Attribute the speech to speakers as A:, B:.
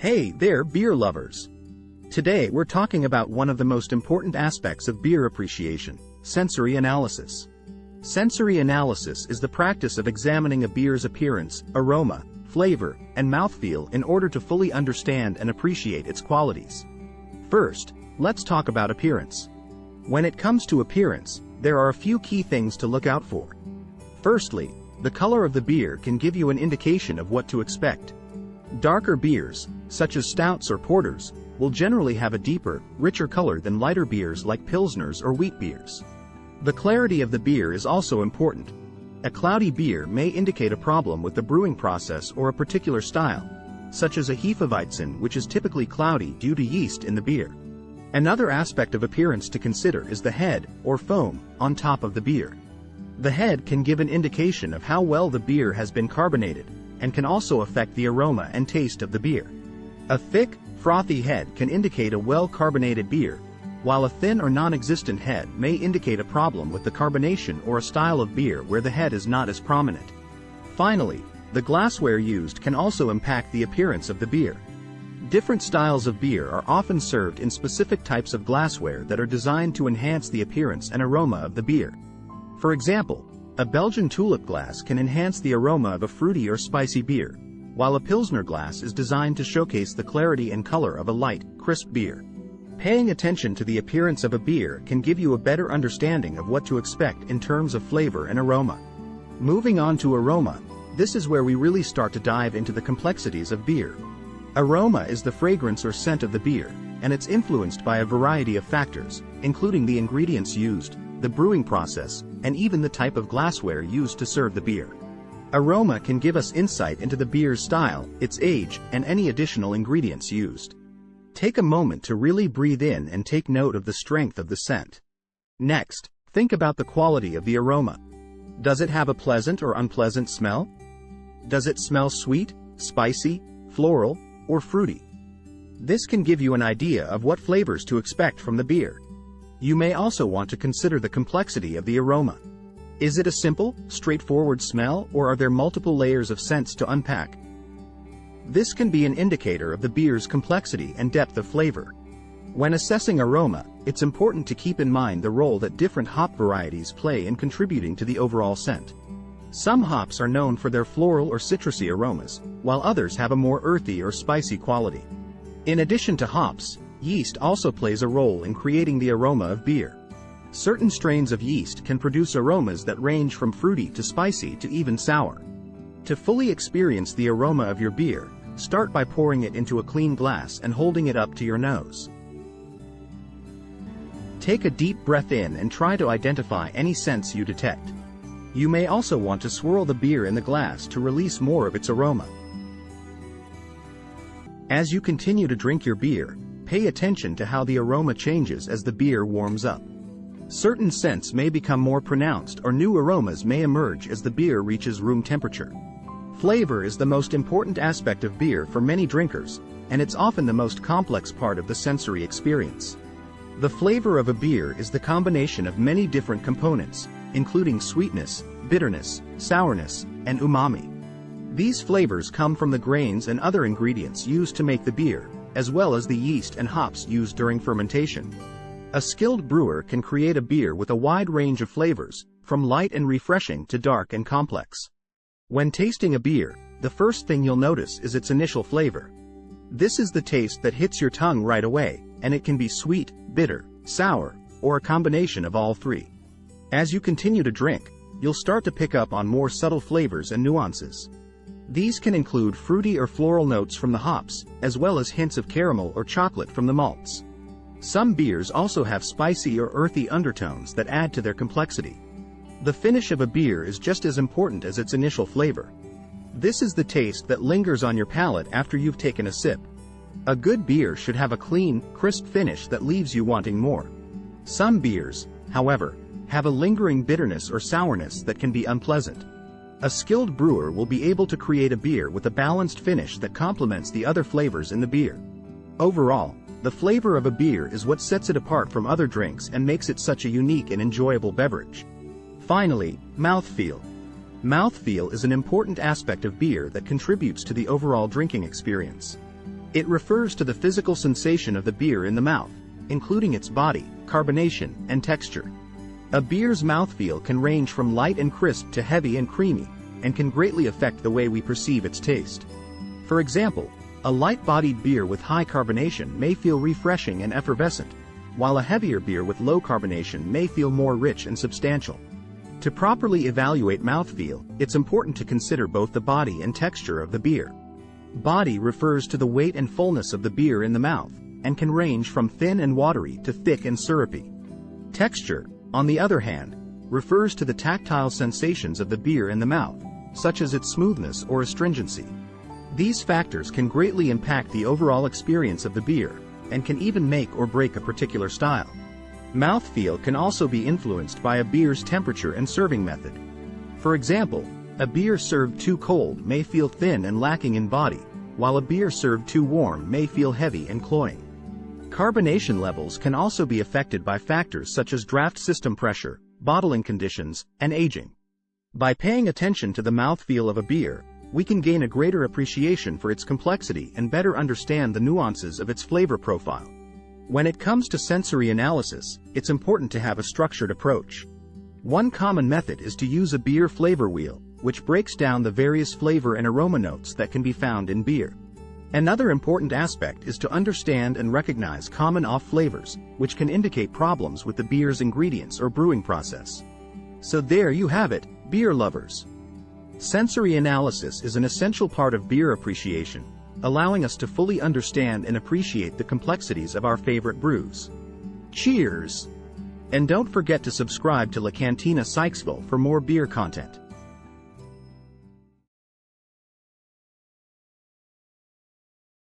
A: Hey there, beer lovers! Today we're talking about one of the most important aspects of beer appreciation, sensory analysis. Sensory analysis is the practice of examining a beer's appearance, aroma, flavor, and mouthfeel in order to fully understand and appreciate its qualities. First, let's talk about appearance. When it comes to appearance, there are a few key things to look out for. Firstly, the color of the beer can give you an indication of what to expect. Darker beers, such as stouts or porters, will generally have a deeper, richer color than lighter beers like pilsners or wheat beers. The clarity of the beer is also important. A cloudy beer may indicate a problem with the brewing process or a particular style, such as a Hefeweizen, which is typically cloudy due to yeast in the beer. Another aspect of appearance to consider is the head, or foam, on top of the beer. The head can give an indication of how well the beer has been carbonated, and can also affect the aroma and taste of the beer. A thick, frothy head can indicate a well-carbonated beer, while a thin or non-existent head may indicate a problem with the carbonation or a style of beer where the head is not as prominent. Finally, the glassware used can also impact the appearance of the beer. Different styles of beer are often served in specific types of glassware that are designed to enhance the appearance and aroma of the beer. For example, a Belgian tulip glass can enhance the aroma of a fruity or spicy beer, while a Pilsner glass is designed to showcase the clarity and color of a light, crisp beer. Paying attention to the appearance of a beer can give you a better understanding of what to expect in terms of flavor and aroma. Moving on to aroma, this is where we really start to dive into the complexities of beer. Aroma is the fragrance or scent of the beer, and it's influenced by a variety of factors, including the ingredients used, the brewing process, and even the type of glassware used to serve the beer. Aroma can give us insight into the beer's style, its age, and any additional ingredients used. Take a moment to really breathe in and take note of the strength of the scent. Next, think about the quality of the aroma. Does it have a pleasant or unpleasant smell? Does it smell sweet, spicy, floral, or fruity? This can give you an idea of what flavors to expect from the beer. You may also want to consider the complexity of the aroma. Is it a simple, straightforward smell, or are there multiple layers of scents to unpack? This can be an indicator of the beer's complexity and depth of flavor. When assessing aroma, it's important to keep in mind the role that different hop varieties play in contributing to the overall scent. Some hops are known for their floral or citrusy aromas, while others have a more earthy or spicy quality. In addition to hops, yeast also plays a role in creating the aroma of beer. Certain strains of yeast can produce aromas that range from fruity to spicy to even sour. To fully experience the aroma of your beer, start by pouring it into a clean glass and holding it up to your nose. Take a deep breath in and try to identify any scents you detect. You may also want to swirl the beer in the glass to release more of its aroma. As you continue to drink your beer, pay attention to how the aroma changes as the beer warms up. Certain scents may become more pronounced or new aromas may emerge as the beer reaches room temperature. Flavor is the most important aspect of beer for many drinkers, and it's often the most complex part of the sensory experience. The flavor of a beer is the combination of many different components, including sweetness, bitterness, sourness, and umami. These flavors come from the grains and other ingredients used to make the beer, as well as the yeast and hops used during fermentation. A skilled brewer can create a beer with a wide range of flavors, from light and refreshing to dark and complex. When tasting a beer, the first thing you'll notice is its initial flavor. This is the taste that hits your tongue right away, and it can be sweet, bitter, sour, or a combination of all three. As you continue to drink, you'll start to pick up on more subtle flavors and nuances. These can include fruity or floral notes from the hops, as well as hints of caramel or chocolate from the malts. Some beers also have spicy or earthy undertones that add to their complexity. The finish of a beer is just as important as its initial flavor. This is the taste that lingers on your palate after you've taken a sip. A good beer should have a clean, crisp finish that leaves you wanting more. Some beers, however, have a lingering bitterness or sourness that can be unpleasant. A skilled brewer will be able to create a beer with a balanced finish that complements the other flavors in the beer. Overall, the flavor of a beer is what sets it apart from other drinks and makes it such a unique and enjoyable beverage. Finally, mouthfeel. Mouthfeel is an important aspect of beer that contributes to the overall drinking experience. It refers to the physical sensation of the beer in the mouth, including its body, carbonation, and texture. A beer's mouthfeel can range from light and crisp to heavy and creamy, and can greatly affect the way we perceive its taste. For example, a light-bodied beer with high carbonation may feel refreshing and effervescent, while a heavier beer with low carbonation may feel more rich and substantial. To properly evaluate mouthfeel, it's important to consider both the body and texture of the beer. Body refers to the weight and fullness of the beer in the mouth, and can range from thin and watery to thick and syrupy. Texture, on the other hand, refers to the tactile sensations of the beer in the mouth, such as its smoothness or astringency. These factors can greatly impact the overall experience of the beer, and can even make or break a particular style. Mouthfeel can also be influenced by a beer's temperature and serving method. For example, a beer served too cold may feel thin and lacking in body, while a beer served too warm may feel heavy and cloying. Carbonation levels can also be affected by factors such as draft system pressure, bottling conditions, and aging. By paying attention to the mouthfeel of a beer, we can gain a greater appreciation for its complexity and better understand the nuances of its flavor profile. When it comes to sensory analysis, it's important to have a structured approach. One common method is to use a beer flavor wheel, which breaks down the various flavor and aroma notes that can be found in beer. Another important aspect is to understand and recognize common off flavors, which can indicate problems with the beer's ingredients or brewing process. So there you have it, beer lovers. Sensory analysis is an essential part of beer appreciation, allowing us to fully understand and appreciate the complexities of our favorite brews. Cheers! And don't forget to subscribe to La Cantina Sykesville for more beer content.